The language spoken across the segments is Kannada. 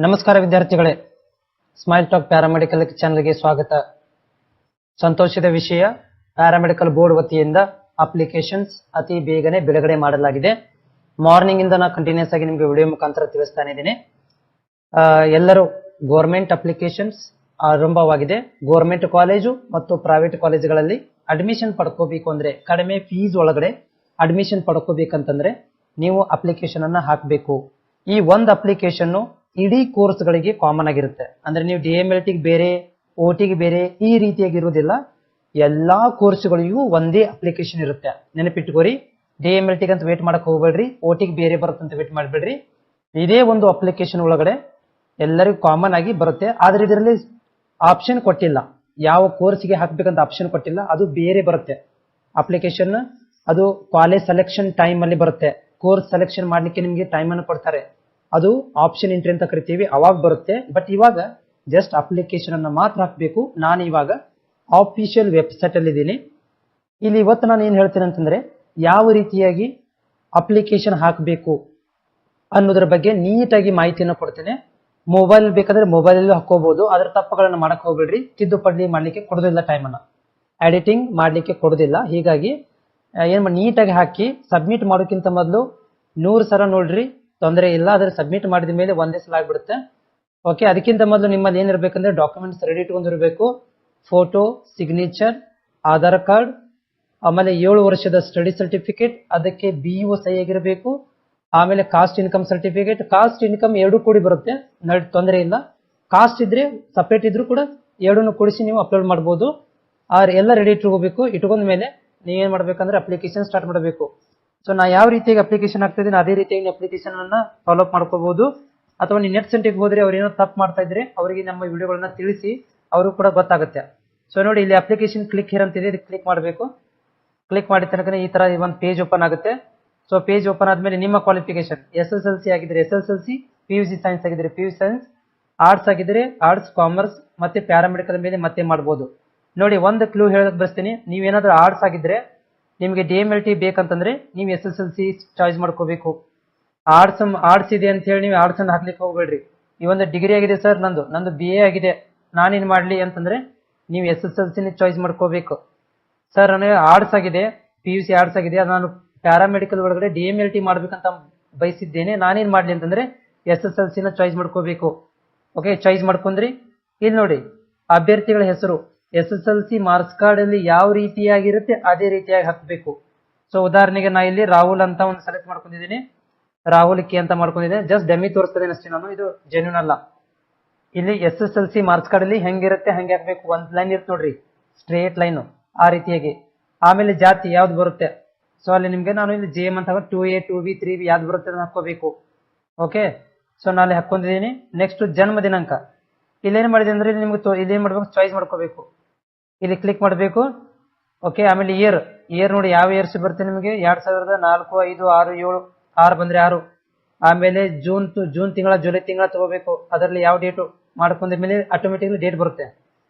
ನಮಸ್ಕಾರ ವಿದ್ಯಾರ್ಥಿಗಳೇ, ಸ್ಮೈಲ್ ಟಾಕ್ ಪ್ಯಾರಾಮೆಡಿಕಲ್ ಚಾನೆಲ್ಗೆ ಸ್ವಾಗತ. ಸಂತೋಷದ ವಿಷಯ, ಪ್ಯಾರಾಮೆಡಿಕಲ್ ಬೋರ್ಡ್ ವತಿಯಿಂದ ಅಪ್ಲಿಕೇಶನ್ಸ್ ಅತಿ ಬೇಗನೆ ಬಿಡುಗಡೆ ಮಾಡಲಾಗಿದೆ. ಮಾರ್ನಿಂಗ್ ಇಂದ ನಾನು ಕಂಟಿನ್ಯೂಸ್ ಆಗಿ ನಿಮಗೆ ವಿಡಿಯೋ ಮುಖಾಂತರ ತಿಳಿಸ್ತಾನೆ ಇದ್ದೀನಿ. ಎಲ್ಲರೂ ಗೌರ್ಮೆಂಟ್ ಅಪ್ಲಿಕೇಶನ್ಸ್ ಆರಂಭವಾಗಿದೆ. ಗೌರ್ಮೆಂಟ್ ಕಾಲೇಜು ಮತ್ತು ಪ್ರೈವೇಟ್ ಕಾಲೇಜುಗಳಲ್ಲಿ ಅಡ್ಮಿಷನ್ ಪಡ್ಕೋಬೇಕು ಅಂದ್ರೆ, ಕಡಿಮೆ ಫೀಸ್ ಒಳಗಡೆ ಅಡ್ಮಿಷನ್ ಪಡ್ಕೋಬೇಕಂತಂದ್ರೆ ನೀವು ಅಪ್ಲಿಕೇಶನ್ ಅನ್ನ ಹಾಕಬೇಕು. ಈ ಒಂದು ಅಪ್ಲಿಕೇಶನ್ ಇಡೀ ಕೋರ್ಸ್ಗಳಿಗೆ ಕಾಮನ್ ಆಗಿರುತ್ತೆ. ಅಂದ್ರೆ ನೀವು DMLT ಬೇರೆ, OTಗೆ ಬೇರೆ ಈ ರೀತಿಯಾಗಿ ಇರುವುದಿಲ್ಲ. ಎಲ್ಲಾ ಕೋರ್ಸ್ಗಳಿಗೂ ಒಂದೇ ಅಪ್ಲಿಕೇಶನ್ ಇರುತ್ತೆ. ನೆನಪಿಟ್ಕೋರಿ, DMLT ಅಂತ ವೇಟ್ ಮಾಡಕ್ ಹೋಗ್ಬೇಡ್ರಿ, OTಗೆ ಬೇರೆ ಬರುತ್ತಂತ ವೇಟ್ ಮಾಡ್ಬೇಡ್ರಿ. ಇದೇ ಒಂದು ಅಪ್ಲಿಕೇಶನ್ ಒಳಗಡೆ ಎಲ್ಲರಿಗೂ ಕಾಮನ್ ಆಗಿ ಬರುತ್ತೆ. ಆದ್ರೆ ಇದರಲ್ಲಿ ಆಪ್ಷನ್ ಕೊಟ್ಟಿಲ್ಲ, ಯಾವ ಕೋರ್ಸ್ಗೆ ಹಾಕ್ಬೇಕಂತ ಆಪ್ಷನ್ ಕೊಟ್ಟಿಲ್ಲ, ಅದು ಬೇರೆ ಬರುತ್ತೆ ಅಪ್ಲಿಕೇಶನ್. ಅದು ಕಾಲೇಜ್ ಸೆಲೆಕ್ಷನ್ ಟೈಮ್ ಅಲ್ಲಿ ಬರುತ್ತೆ. ಕೋರ್ಸ್ ಸೆಲೆಕ್ಷನ್ ಮಾಡ್ಲಿಕ್ಕೆ ನಿಮ್ಗೆ ಟೈಮ್ ಅನ್ನು ಕೊಡ್ತಾರೆ, ಅದು ಆಪ್ಷನ್ ಎಂಟ್ರಿ ಅಂತ ಕರಿತೀವಿ, ಅವಾಗ ಬರುತ್ತೆ. ಬಟ್ ಇವಾಗ ಜಸ್ಟ್ ಅಪ್ಲಿಕೇಶನ್ ಅನ್ನ ಮಾತ್ರ ಹಾಕಬೇಕು. ನಾನು ಇವಾಗ ಆಫಿಷಿಯಲ್ ವೆಬ್ಸೈಟ್ ಅಲ್ಲಿ ಇದ್ದೀನಿ. ಇಲ್ಲಿ ಇವತ್ತು ನಾನು ಏನ್ ಹೇಳ್ತೇನೆ ಅಂತಂದ್ರೆ, ಯಾವ ರೀತಿಯಾಗಿ ಅಪ್ಲಿಕೇಶನ್ ಹಾಕಬೇಕು ಅನ್ನೋದ್ರ ಬಗ್ಗೆ ನೀಟಾಗಿ ಮಾಹಿತಿಯನ್ನು ಕೊಡ್ತೇನೆ. ಮೊಬೈಲ್ ಬೇಕಾದ್ರೆ ಮೊಬೈಲ್ ಅಲ್ಲೂ ಹಾಕೋಬಹುದು, ಅದ್ರ ತಪ್ಪುಗಳನ್ನ ಮಾಡಕ್ ಹೋಗ್ಬೇಡ್ರಿ. ತಿದ್ದುಪಡಿ ಮಾಡ್ಲಿಕ್ಕೆ ಕೊಡೋದಿಲ್ಲ, ಟೈಮ್ ಅನ್ನ ಎಡಿಟಿಂಗ್ ಮಾಡ್ಲಿಕ್ಕೆ ಕೊಡೋದಿಲ್ಲ. ಹೀಗಾಗಿ ಏನ್ ನೀಟಾಗಿ ಹಾಕಿ ಸಬ್ಮಿಟ್ ಮಾಡೋಕ್ಕಿಂತ ಮೊದಲು 100 ಸಲ ನೋಡ್ರಿ, ತೊಂದರೆ ಇಲ್ಲ. ಅದ್ರ ಸಬ್ಮಿಟ್ ಮಾಡಿದ ಮೇಲೆ ಒಂದೇ ಸಲ ಆಗ್ಬಿಡುತ್ತೆ. ಓಕೆ, ಅದಕ್ಕಿಂತ ಮೊದಲು ನಿಮ್ಮಲ್ಲಿ ಏನಿರ್ಬೇಕಂದ್ರೆ ಡಾಕ್ಯುಮೆಂಟ್ಸ್ ರೆಡಿ ಇಟ್ಕೊಂಡಿರ್ಬೇಕು. ಫೋಟೋ, ಸಿಗ್ನೇಚರ್, ಆಧಾರ್ ಕಾರ್ಡ್, ಆಮೇಲೆ 7 ವರ್ಷದ ಸ್ಟಡಿ ಸರ್ಟಿಫಿಕೇಟ್, ಅದಕ್ಕೆ BO ಸಹಿ ಆಗಿರಬೇಕು. ಆಮೇಲೆ caste income certificate, caste income ಎರಡು ಕೂಡಿ ಬರುತ್ತೆ, ತೊಂದರೆ ಇಲ್ಲ. ಕಾಸ್ಟ್ ಇದ್ರೆ ಸಪರೇಟ್ ಇದ್ರೂ ಕೂಡ ಎರಡನ್ನು ಕೂಡಿಸಿ ನೀವು ಅಪ್ಲೋಡ್ ಮಾಡಬಹುದು. ಎಲ್ಲ ರೆಡಿ ಇಟ್ಕೋಬೇಕು. ಇಟ್ಕೊಂಡ ಮೇಲೆ ನೀವೇನ್ ಮಾಡ್ಬೇಕಂದ್ರೆ ಅಪ್ಲಿಕೇಶನ್ ಸ್ಟಾರ್ಟ್ ಮಾಡಬೇಕು. ಸೊ ನಾ ಯಾವ ರೀತಿಯಾಗಿ ಅಪ್ಲಿಕೇಶನ್ ಆಗ್ತಾ ಇದ್ದೀನಿ ಅದೇ ರೀತಿಯಾಗಿ ಅಪ್ಲಿಕೇಶನ್ ಅನ್ನ ಫಾಲೋ ಅಪ್ ಮಾಡ್ಕೋಬಹುದು. ಅಥವಾ ನೀವು ನೆಟ್ ಸೆಂಟರ್ಗೆ ಹೋದ್ರೆ ಅವ್ರು ಏನೋ ತಪ್ಪು ಮಾಡ್ತಾ ಇದ್ರೆ ಅವರಿಗೆ ನಮ್ಮ ವಿಡಿಯೋಗಳನ್ನ ತಿಳಿಸಿ, ಅವರು ಕೂಡ ಗೊತ್ತಾಗುತ್ತೆ. ಸೊ ನೋಡಿ, ಇಲ್ಲಿ ಅಪ್ಲಿಕೇಶನ್ ಕ್ಲಿಕ್ ಹಿಯರ್ ಅಂತಿದೆ, ಇದಕ್ಕೆ ಕ್ಲಿಕ್ ಮಾಡಬೇಕು. ಕ್ಲಿಕ್ ಮಾಡಿದ ತನಕ ಈ ತರ ಒಂದು ಪೇಜ್ ಓಪನ್ ಆಗುತ್ತೆ. ಸೊ ಪೇಜ್ ಓಪನ್ ಆದ್ಮೇಲೆ ನಿಮ್ಮ ಕ್ವಾಲಿಫಿಕೇಶನ್, SSLC ಆಗಿದ್ರೆ SSLC, PUC ಸೈನ್ಸ್ ಆಗಿದ್ರೆ PUC ಸೈನ್ಸ್, ಆರ್ಟ್ಸ್ ಆಗಿದ್ರೆ ಆರ್ಟ್ಸ್, ಕಾಮರ್ಸ್ ಮತ್ತೆ ಪ್ಯಾರಾಮೆಡಿಕಲ್ ಮೇಲೆ ಮತ್ತೆ ಮಾಡಬಹುದು. ನೋಡಿ, ಒಂದು ಕ್ಲೂ ಹೇಳಕ್ ಬಯಸ್ತೀನಿ. ನೀವೇನಾದ್ರೂ ಆರ್ಟ್ಸ್ ಆಗಿದ್ರೆ ನಿಮಗೆ DMLT ಬೇಕಂತಂದ್ರೆ ನೀವು SSLC ಚಾಯ್ಸ್ ಮಾಡ್ಕೋಬೇಕು. ಆರ್ಟ್ಸ್ ಇದೆ ಅಂತ ಹೇಳಿ ನೀವು ಆರ್ಟ್ಸ್ ಅನ್ನು ಹಾಕ್ಲಿಕ್ಕೆ ಹೋಗ್ಬೇಡ್ರಿ. ಈ ಒಂದು ಡಿಗ್ರಿ ಆಗಿದೆ ಸರ್, ನಂದು BA ಆಗಿದೆ, ನಾನೇನ್ ಮಾಡ್ಲಿ ಅಂತಂದ್ರೆ ನೀವು SSLC ಚಾಯ್ಸ್ ಮಾಡ್ಕೋಬೇಕು. ಸರ್ ನನಗೆ ಆರ್ಟ್ಸ್ ಆಗಿದೆ, PUC ಆರ್ಟ್ಸ್ ಆಗಿದೆ, ನಾನು ಪ್ಯಾರಾಮೆಡಿಕಲ್ ಒಳಗಡೆ DMLT ಮಾಡ್ಬೇಕಂತ ಬಯಸಿದ್ದೇನೆ, ನಾನೇನ್ ಮಾಡ್ಲಿ ಅಂತಂದ್ರೆ SSLC ಚಾಯ್ಸ್ ಮಾಡ್ಕೋಬೇಕು. ಓಕೆ, ಚಾಯ್ಸ್ ಮಾಡ್ಕೊಂಡ್ರಿ. ಇಲ್ಲಿ ನೋಡಿ, ಅಭ್ಯರ್ಥಿಗಳ ಹೆಸರು SSLC ಮಾರ್ಕ್ಸ್ ಕಾರ್ಡ್ ಅಲ್ಲಿ ಯಾವ ರೀತಿಯಾಗಿರುತ್ತೆ ಅದೇ ರೀತಿಯಾಗಿ ಹಾಕಬೇಕು. ಸೊ ಉದಾಹರಣೆಗೆ ನಾ ಇಲ್ಲಿ ರಾಹುಲ್ ಅಂತ ಒಂದು ಸೆಲೆಕ್ಟ್ ಮಾಡ್ಕೊಂಡಿದ್ದೀನಿ, ರಾಹುಲ್ ಕೆ ಅಂತ ಮಾಡ್ಕೊಂಡಿದ್ದೀನಿ. ಜಸ್ಟ್ ಡೆಮಿ ತೋರಿಸ್ತೇನೆ ಅಷ್ಟೇ, ನಾನು ಇದು ಜೆನ್ಯೂನ್ ಅಲ್ಲ. ಇಲ್ಲಿ SSLC ಮಾರ್ಕ್ಸ್ ಕಾರ್ಡ್ ಅಲ್ಲಿ ಹೆಂಗಿರುತ್ತೆ ಹಂಗೆ ಹಾಕ್ಬೇಕು. ಒಂದ್ ಲೈನ್ ಇರುತ್ತೆ ನೋಡ್ರಿ, ಸ್ಟ್ರೇಟ್ ಲೈನ್, ಆ ರೀತಿಯಾಗಿ. ಆಮೇಲೆ ಜಾತಿ ಯಾವ್ದು ಬರುತ್ತೆ, ಸೊ ಅಲ್ಲಿ ನಿಮ್ಗೆ ನಾನು ಇಲ್ಲಿ JM ಅಂತ 2A 2B 3B ಯಾವ್ದು ಬರುತ್ತೆ ಅದನ್ನ ಹಾಕೋಬೇಕು. ಓಕೆ, ಸೊ ನಾನು ಅಲ್ಲಿ ಹಾಕೊಂಡಿದ್ದೀನಿ. ನೆಕ್ಸ್ಟ್ ಜನ್ಮ ದಿನಾಂಕ, ಇಲ್ಲೇನ್ ಮಾಡಿದೆ ಅಂದ್ರೆ ನಿಮ್ಗೆ ಇಲ್ಲೇನ್ ಮಾಡ್ಬೇಕು, ಚಾಯ್ಸ್ ಮಾಡ್ಕೋಬೇಕು. ಇಲ್ಲಿ ಕ್ಲಿಕ್ ಮಾಡಬೇಕು. ಓಕೆ, ಆಮೇಲೆ ಇಯರ್ ನೋಡಿ, ಯಾವ ಇಯರ್ಸ್ ಬರುತ್ತೆ ನಿಮಗೆ, 2004, 5, 6, 7, 6 ಬಂದ್ರೆ 6. ಆಮೇಲೆ ಜೂನ್ ತಿಂಗಳ, ಜುಲೈ ತಿಂಗಳ ತಗೋಬೇಕು. ಅದರಲ್ಲಿ ಯಾವ ಡೇಟು ಮಾಡ್ಕೊಂಡ ಮೇಲೆ ಆಟೋಮೆಟಿಕ್ಲಿ ಡೇಟ್ ಬರುತ್ತೆ.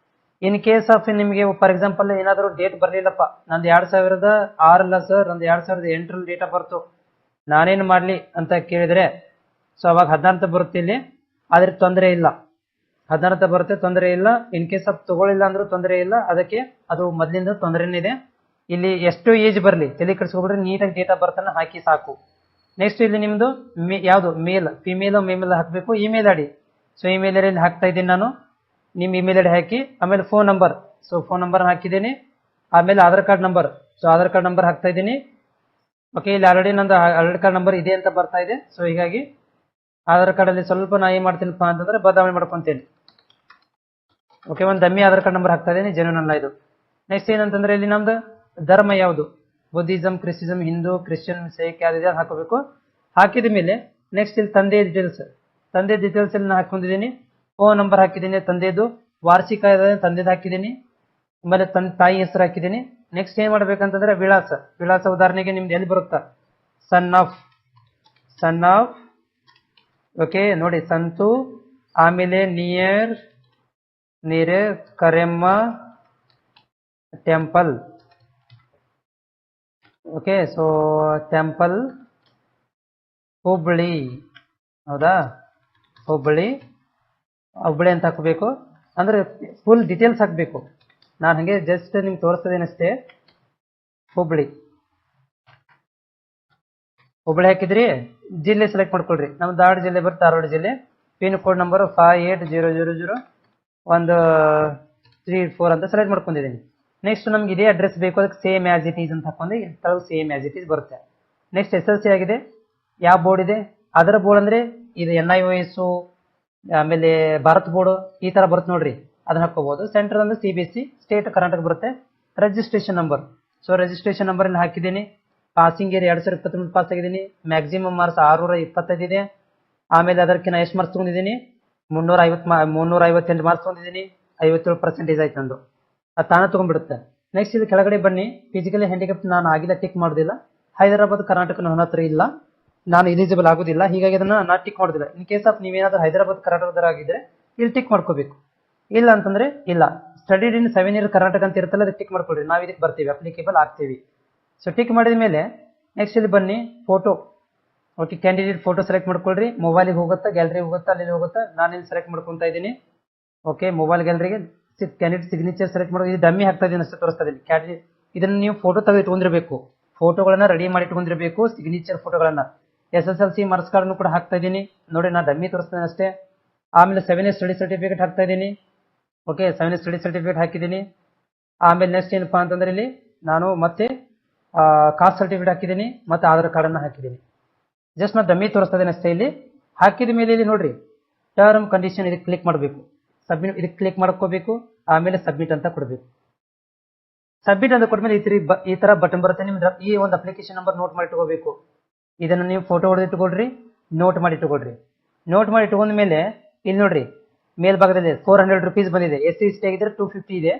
ಇನ್ ಕೇಸ್ ಆಫ್ ನಿಮಗೆ ಫಾರ್ ಎಕ್ಸಾಂಪಲ್ ಏನಾದರೂ ಡೇಟ್ ಬರ್ಲಿಲ್ಲಪ್ಪ, ನಂದು 2006 ಅಲ್ಲ ಸರ್, ನಂದು 2008 ಡೇಟ್ ಆಫ್ ಬರ್ತು, ನಾನೇನ್ ಮಾಡ್ಲಿ ಅಂತ ಕೇಳಿದ್ರೆ, ಸೊ ಅವಾಗ 14 ಬರುತ್ತೆ ಇಲ್ಲಿ. ಆದ್ರೆ ತೊಂದರೆ ಇಲ್ಲ, 14 ಬರುತ್ತೆ, ತೊಂದರೆ ಇಲ್ಲ. ಇನ್ ಕೇಸ್ ಆಫ್ ತಗೊಳ್ಳಿಲ್ಲ ಅಂದ್ರೂ ತೊಂದರೆ ಇಲ್ಲ, ಅದಕ್ಕೆ ಅದು ಮೊದ್ಲಿಂದ ತೊಂದರೆನೇ ಇದೆ. ಇಲ್ಲಿ ಎಷ್ಟು ಏಜ್ ಬರ್ಲಿ ತಲೆ ಕೆಡಿಸ್ಕೊಬಿಡ್ರಿ, ನೀಟಾಗಿ ಡೇಟ್ ಆಫ್ ಬರ್ತ್ ಅನ್ನ ಹಾಕಿ ಸಾಕು. ನೆಕ್ಸ್ಟ್ ಇಲ್ಲಿ ನಿಮ್ದು ಯಾವ್ದು ಮೇಲ್, ಫಿಮೇಲ್, ಮೇಲ್ ಹಾಕ್ಬೇಕು. Email ID, so email ID ಹಾಕ್ತಾ ಇದ್ದೀನಿ ನಾನು, ನಿಮ್ ಇಮೇಲ್ ಐಡಿ ಹಾಕಿ. ಆಮೇಲೆ phone number, so phone number ಹಾಕಿದ್ದೀನಿ. ಆಮೇಲೆ Aadhaar card number, so Aadhaar card number ಹಾಕ್ತಾ ಇದ್ದೀನಿ. ಓಕೆ, ಇಲ್ಲಿ ಆಲ್ರೆಡಿ ನಂದು ಆಧಾರ್ ಕಾರ್ಡ್ ನಂಬರ್ ಇದೆ ಅಂತ ಬರ್ತಾ ಇದೆ. ಸೊ ಹೀಗಾಗಿ ಆಧಾರ್ ಕಾರ್ಡ್ ಅಲ್ಲಿ ಸ್ವಲ್ಪ ನಾ ಏನ್ ಮಾಡ್ತೀನಪ್ಪ ಅಂತಂದ್ರೆ ಬದಲಾವಣೆ ಮಾಡ್ಕೊಂತೇನೆ. ಓಕೆ, ಒಂದು ಡಮ್ಮಿ ಆಧಾರ್ ಕಾರ್ಡ್ ನಂಬರ್ ಹಾಕ್ತಾ ಇದ್ದೀನಿ, ಜೆನ್ಯೂನ್ ಅಲ್ಲ ಇದು. ನೆಕ್ಸ್ಟ್ ಏನಂತಂದ್ರೆ ಇಲ್ಲಿ ನಮ್ದು ಧರ್ಮ ಯಾವುದು, ಬುದ್ಧಿಸಂ, ಕ್ರಿಸ್ಟಿಸಂ, ಹಿಂದೂ, ಕ್ರಿಶ್ಚಿಯನ್, ಸಿಖ್ ಯಾವ್ದಿದೆ ಅದು ಹಾಕೋಬೇಕು. ಹಾಕಿದ ಮೇಲೆ ನೆಕ್ಸ್ಟ್ ಇಲ್ಲಿ ತಂದೆ ಡೀಟೇಲ್ಸ್ ಇಲ್ಲಿ ನಾನು ಹಾಕೊಂಡಿದ್ದೀನಿ. ಫೋನ್ ನಂಬರ್ ಹಾಕಿದ್ದೀನಿ, ತಂದೆದು ವಾರ್ಷಿಕ ತಂದೆದು ಹಾಕಿದ್ದೀನಿ. ಆಮೇಲೆ ತಾಯಿ ಹೆಸರು ಹಾಕಿದ್ದೀನಿ. ನೆಕ್ಸ್ಟ್ ಏನ್ ಮಾಡ್ಬೇಕಂತಂದ್ರೆ ವಿಳಾಸ ಉದಾಹರಣೆಗೆ ನಿಮ್ದು ಎಲ್ಲಿ ಬರುತ್ತಾ, ಸನ್ ಆಫ್ ಓಕೆ ನೋಡಿ, ಸಂತು, ಆಮೇಲೆ near Karemma temple. Okay, so temple Hubballi, ಹೌದಾ, ಹುಬ್ಬಳ್ಳಿ. ಹುಬ್ಳಿ ಅಂತ ಹಾಕಬೇಕು. ಅಂದ್ರೆ ಫುಲ್ ಡೀಟೇಲ್ಸ್ ಹಾಕಬೇಕು. ನಾನು ಹಂಗೆ ಜಸ್ಟ್ ನಿಮ್ಗೆ ತೋರಿಸ್ತದೇನಷ್ಟೇ. ಹುಬ್ಳಿ ಹಾಕಿದ್ರಿ, ಜಿಲ್ಲೆ ಸೆಲೆಕ್ಟ್ ಮಾಡ್ಕೊಳ್ರಿ. ನಮ್ಮ ಧಾರವಾಡ ಜಿಲ್ಲೆ ಬರುತ್ತೆ, ಧಾರವಾಡ ಜಿಲ್ಲೆ. ಪಿನ್ ಕೋಡ್ ನಂಬರ್ 58000134 ಅಂತ ಸೆಲೆಕ್ಟ್ ಮಾಡ್ಕೊಂಡಿದ್ದೀನಿ. ನೆಕ್ಸ್ಟ್ ನಮ್ಗೆ ಇದೇ ಅಡ್ರೆಸ್ ಬೇಕು, ಅದಕ್ಕೆ ಸೇಮ್ ಆಸ್ ಇಟ್ ಈಸ್ ಅಂತ ಹಾಕೊಂಡು ಕೆಳಗೆ ಸೇಮ್ ಆಸ್ ಇಟ್ ಈಸ್ ಬರುತ್ತೆ. ನೆಕ್ಸ್ಟ್ SLC ಆಗಿದೆ, ಯಾವ ಬೋರ್ಡ್ ಇದೆ ಅದರ ಬೋರ್ಡ್ ಅಂದ್ರೆ ಇದು NIOS, ಆಮೇಲೆ ಭಾರತ್ ಬೋರ್ಡ್ ಈ ತರ ಬರುತ್ತೆ ನೋಡ್ರಿ, ಅದನ್ನ ಹಾಕೋಬಹುದು. ಸೆಂಟ್ರಲ್ ಅಂದ್ರೆ CBSE, ಸ್ಟೇಟ್ ಕರ್ನಾಟಕ ಬರುತ್ತೆ. Registration number, so registration number ಇಲ್ಲಿ ಹಾಕಿದ್ದೀನಿ. ಪಾಸಿಂಗ್ ಇಯರ್ 2023 ಪಾಸ್ ಆಗಿದ್ದೀನಿ. ಮ್ಯಾಕ್ಸಿಮಮ್ ಮಾರ್ಕ್ಸ್ 625 ಇದೆ. ಆಮೇಲೆ ಅದಕ್ಕಿಂತ ಎಷ್ಟು ಮಾರ್ಕ್ಸ್ ತಗೊಂಡಿದ್ದೀನಿ, 358 ಮಾರ್ಕ್ಸ್ ತಗೊಂಡಿದ್ದೀನಿ. 57% ಆಯ್ತು ನಂದು, ಅದು ತಾನೇ ತಗೊಂಡ್ಬಿಡುತ್ತೆ. ನೆಕ್ಸ್ಟ್ ಇದು ಕೆಳಗಡೆ ಬನ್ನಿ, ಫಿಸಿಕಲಿ ಹ್ಯಾಂಡಿಕ್ಯಾಪ್ ನಾನು ಆಗಿಲ್ಲ, ಟಿಕ್ ಮಾಡೋದಿಲ್ಲ. ಹೈದರಾಬಾದ್ ಕರ್ನಾಟಕ ನನ್ನ ಹತ್ರ ಇಲ್ಲ, ನಾನು ಎಲಿಜಿಬಲ್ ಆಗೋದಿಲ್ಲ, ಹೀಗಾಗಿ ಅದನ್ನ ನಾನು ಟಿಕ್ ಮಾಡೋದಿಲ್ಲ. ಇನ್ ಕೇಸ್ ಆಫ್ ನೀವೇನಾದ್ರೂ ಹೈದರಾಬಾದ್ ಕರ್ನಾಟಕದರ ಆಗಿದ್ರೆ ಇಲ್ಲಿ ಟಿಕ್ ಮಾಡ್ಕೋಬೇಕು. ಇಲ್ಲ ಅಂತಂದ್ರೆ ಇಲ್ಲ. ಸ್ಟಡಿಡ್ ಇನ್ 7 years ಕರ್ನಾಟಕ ಅಂತ ಇರುತ್ತಲ್ಲ, ಅದಕ್ಕೆ ಟಿಕ್ ಮಾಡ್ಕೊಳ್ರಿ, ನಾವು ಇದಕ್ಕೆ ಬರ್ತೀವಿ, ಅಪ್ಲಿಕೇಬಲ್ ಆಗ್ತೀವಿ. ಸೊ ಟಿಕ್ ಮಾಡಿದ ಮೇಲೆ ನೆಕ್ಸ್ಟ್ ಇಲ್ಲಿ ಬನ್ನಿ, photo. Okay, candidate photo select ಮಾಡ್ಕೊಳ್ರಿ. ಮೊಬೈಲಿಗೆ ಹೋಗುತ್ತಾ, ಗ್ಯಾಲರಿ ಹೋಗುತ್ತಾ, ಅಲ್ಲಿ ಹೋಗುತ್ತಾ, ನಾನು ಇಲ್ಲಿ ಸೆಲೆಕ್ಟ್ ಮಾಡ್ಕೊತಾ ಇದ್ದೀನಿ. ಓಕೆ, ಮೊಬೈಲ್ ಗ್ಯಾಲರಿಗೆ ಕ್ಯಾಂಡಿಡೇಟ್ ಸಿಗ್ನೇಚರ್ ಸೆಲೆಕ್ಟ್ ಮಾಡಿ, ಇದು ಡಮ್ಮಿ ಹಾಕ್ತಾ ಇದ್ದೀನಿ ಅಷ್ಟೇ, ತೋರಿಸ್ತಾ ಇದ್ದೀನಿ. ಕ್ಯಾಂಡಿಡೇಟ್ ಇದನ್ನ ನೀವು ಫೋಟೋ ತೆಗೆದು ಇಟ್ಕೊಂಡಿರ್ಬೇಕು, ಫೋಟೋಗಳನ್ನ ರೆಡಿ ಮಾಡಿ ಇಟ್ಕೊಂಡಿರ್ಬೇಕು, ಸಿಗ್ನೇಚರ್ ಫೋಟೋಗಳನ್ನ. SSLC ಮಾರ್ಕ್ಸ್ ಕಾರ್ಡ್ ಕೂಡ ಹಾಕ್ತಾ ಇದ್ದೀನಿ ನೋಡಿ, ನಾನು ಡಮ್ಮಿ ತೋರಿಸ್ತೇನೆ ಅಷ್ಟೇ. ಆಮೇಲೆ 7 years ಸ್ಟಡಿ ಸರ್ಟಿಫಿಕೇಟ್ ಹಾಕ್ತಾ ಇದ್ದೀನಿ. ಓಕೆ, 7 years ಸ್ಟಡಿ ಸರ್ಟಿಫಿಕೇಟ್ ಹಾಕಿದ್ದೀನಿ. ಆಮೇಲೆ ನೆಕ್ಸ್ಟ್ ಏನಪ್ಪಾ ಅಂತಂದ್ರೆ ಇಲ್ಲಿ ನಾನು ಮತ್ತೆ ಕಾಸ್ಟ್ ಸರ್ಟಿಫಿಕೇಟ್ ಹಾಕಿದ್ದೀನಿ, ಮತ್ತೆ ಆಧಾರ್ ಕಾರ್ಡ್ ಅನ್ನ ಹಾಕಿದ್ದೀನಿ. ಜಸ್ಟ್ ನಾನು ಡಮ್ಮಿ ತೋರಿಸ್ತಾ ಇದ್ದೀನಿ ಅಷ್ಟೇ. ಇಲ್ಲಿ ಹಾಕಿದ ಮೇಲೆ ಇಲ್ಲಿ ನೋಡ್ರಿ, ಟರ್ಮ್ ಕಂಡೀಷನ್, ಇದಕ್ಕೆ ಕ್ಲಿಕ್ ಮಾಡಬೇಕು. ಸಬ್ಮಿಟ್ ಇದಕ್ಕೆ ಕ್ಲಿಕ್ ಮಾಡ್ಕೋಬೇಕು. ಆಮೇಲೆ ಸಬ್ಮಿಟ್ ಅಂತ ಕೊಡಬೇಕು. ಸಬ್ಮಿಟ್ ಅಂತ ಕೊಟ್ಮೇಲೆ ಈ ತರ ಬಟನ್ ಬರುತ್ತೆ. ನಿಮ್ದು ಈ ಒಂದು ಅಪ್ಲಿಕೇಶನ್ ನಂಬರ್ ನೋಟ್ ಮಾಡಿ ಇಟ್ಕೋಬೇಕು. ಇದನ್ನ ನೀವು ಫೋಟೋ ಹೊಡೆದು ಇಟ್ಕೊಳ್ರಿ, ನೋಟ್ ಮಾಡಿ ಇಟ್ಕೊಳ್ರಿ. ನೋಟ್ ಮಾಡಿ ಇಟ್ಕೊಂಡ ಮೇಲೆ ಇಲ್ಲಿ ನೋಡ್ರಿ, ಮೇಲ್ಭಾಗದಲ್ಲಿ 400 rupees ಬಂದಿದೆ. SC ST ಆಗಿದ್ರೆ 250 ಇದೆ.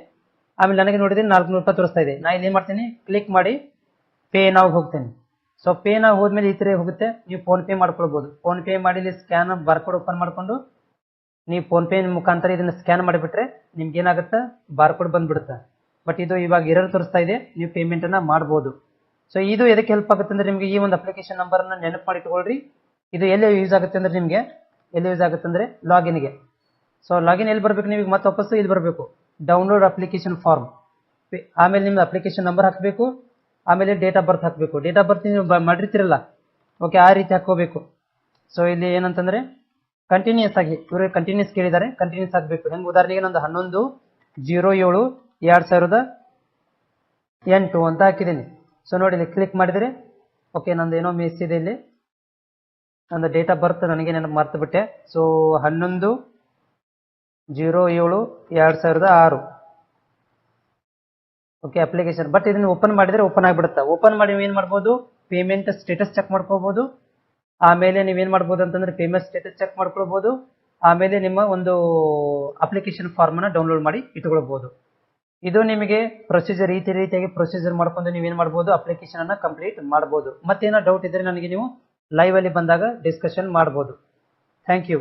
ಆಮೇಲೆ ನನಗೆ ನೋಡಿದ್ರೆ 400 ರೂಪಾಯಿ ತೋರಿಸ್ತಾ ಇದೆ. ನಾನು ಇಲ್ಲಿ ಏನ್ ಮಾಡ್ತೀನಿ, ಕ್ಲಿಕ್ ಮಾಡಿ ಪೇ ನಾವು ಹೋಗ್ತೇನೆ. ಸೊ ಪೇ ನಾವು ಹೋದ್ಮೇಲೆ ಈ ತರ ಹೋಗುತ್ತೆ. ನೀವು ಫೋನ್ ಪೇ ಮಾಡ್ಕೊಳ್ಬಹುದು. ಫೋನ್ ಪೇ ಮಾಡಿ ಇಲ್ಲಿ ಸ್ಕ್ಯಾನ್ ಬಾರ್ಕೋಡ್ ಓಪನ್ ಮಾಡ್ಕೊಂಡು ನೀವು ಫೋನ್ ಪೇ ಮುಖಾಂತರ ಇದನ್ನ ಸ್ಕ್ಯಾನ್ ಮಾಡಿಬಿಟ್ರೆ ನಿಮ್ಗೆ ಏನಾಗುತ್ತೆ, ಬಾರ್ಕೋಡ್ ಬಂದ್ಬಿಡುತ್ತೆ. ಬಟ್ ಇದು ಇವಾಗ ಎರರ್ ತೋರಿಸ್ತಾ ಇದೆ, ನೀವು ಪೇಮೆಂಟ್ ಅನ್ನ ಮಾಡಬಹುದು. ಸೊ ಇದು ಎದಕ್ಕೆ ಹೆಲ್ಪ್ ಆಗುತ್ತೆ ಅಂದ್ರೆ, ನಿಮ್ಗೆ ಈ ಒಂದು ಅಪ್ಲಿಕೇಶನ್ ನಂಬರ್ ಅನ್ನ ನೆನಪು ಮಾಡಿ ಇಟ್ಕೊಳ್ರಿ. ಇದು ಎಲ್ಲಿ ಯೂಸ್ ಆಗುತ್ತೆ ಅಂದ್ರೆ, ನಿಮ್ಗೆ ಎಲ್ಲಿ ಯೂಸ್ ಆಗುತ್ತೆ ಅಂದ್ರೆ ಲಾಗಿನ್ಗೆ. ಸೊ ಲಾಗಿನ್ ಎಲ್ಲಿ ಬರ್ಬೇಕು, ನೀವು ಮತ್ತೆ ವಾಪಸ್ ಇಲ್ಲಿ ಬರಬೇಕು, ಡೌನ್ಲೋಡ್ ಅಪ್ಲಿಕೇಶನ್ ಫಾರ್ಮ್. ಆಮೇಲೆ ನಿಮ್ದು ಅಪ್ಲಿಕೇಶನ್ ನಂಬರ್ ಹಾಕಬೇಕು. ಆಮೇಲೆ ಡೇಟ್ ಆಫ್ ಬರ್ತ್ ಹಾಕಬೇಕು. ಡೇಟ್ ಆಫ್ ಬರ್ತ್ ನೀವು ಮಾಡಿರ್ತಿರಲ್ಲ, ಓಕೆ, ಆ ರೀತಿ ಹಾಕೋಬೇಕು. ಸೊ ಇಲ್ಲಿ ಏನಂತಂದ್ರೆ ಕಂಟಿನ್ಯೂಸ್ ಆಗಿ ಇವರು ಕಂಟಿನ್ಯೂಸ್ ಕೇಳಿದ್ದಾರೆ, ಕಂಟಿನ್ಯೂಸ್ ಹಾಕಬೇಕು. ಹೆಂಗ್ ಉದಾಹರಣೆಗೆ ನಂದು 11/07/2008 ಅಂತ ಹಾಕಿದ್ದೀನಿ. ಸೊ ನೋಡಿ ಇಲ್ಲಿ ಕ್ಲಿಕ್ ಮಾಡಿದ್ರೆ ಓಕೆ, ನಂದು ಏನೋ ಮಿಸ್ ಇದೆ ಇಲ್ಲಿ, ನಂದು ಡೇಟ್ ಆಫ್ ಬರ್ತ್ ನನಗೆ ನೆನಪು ಮರ್ತು ಬಿಟ್ಟೆ. So 11/07/2006 okay, application. ಬಟ್ ಇದನ್ನ ಓಪನ್ ಮಾಡಿದ್ರೆ ಓಪನ್ ಆಗಿಬಿಡುತ್ತೆ. ಓಪನ್ ಮಾಡಿ ನೀವೇನ್ ಮಾಡ್ಬೋದು, ಪೇಮೆಂಟ್ ಸ್ಟೇಟಸ್ ಚೆಕ್ ಮಾಡ್ಕೋಬಹುದು. ಆಮೇಲೆ ನೀವೇನ್ ಮಾಡ್ಬೋದು ಅಂತಂದ್ರೆ ಪೇಮೆಂಟ್ ಸ್ಟೇಟಸ್ ಚೆಕ್ ಮಾಡ್ಕೊಳ್ಬಹುದು. ಆಮೇಲೆ ನಿಮ್ಮ ಒಂದು ಅಪ್ಲಿಕೇಶನ್ ಫಾರ್ಮ್ ಅನ್ನ ಡೌನ್ಲೋಡ್ ಮಾಡಿ ಇಟ್ಕೊಳ್ಬಹುದು. ಇದು ನಿಮಗೆ ಪ್ರೊಸೀಜರ್, ಈ ರೀತಿಯಾಗಿ ಪ್ರೊಸೀಜರ್ ಮಾಡ್ಕೊಂಡು ನೀವೇನ್ ಮಾಡ್ಬೋದು, ಅಪ್ಲಿಕೇಶನ್ ಅನ್ನ ಕಂಪ್ಲೀಟ್ ಮಾಡಬಹುದು. ಮತ್ತೇನೋ ಡೌಟ್ ಇದ್ರೆ ನನಗೆ ನೀವು ಲೈವ್ ಅಲ್ಲಿ ಬಂದಾಗ ಡಿಸ್ಕಷನ್ ಮಾಡಬಹುದು. Thank you.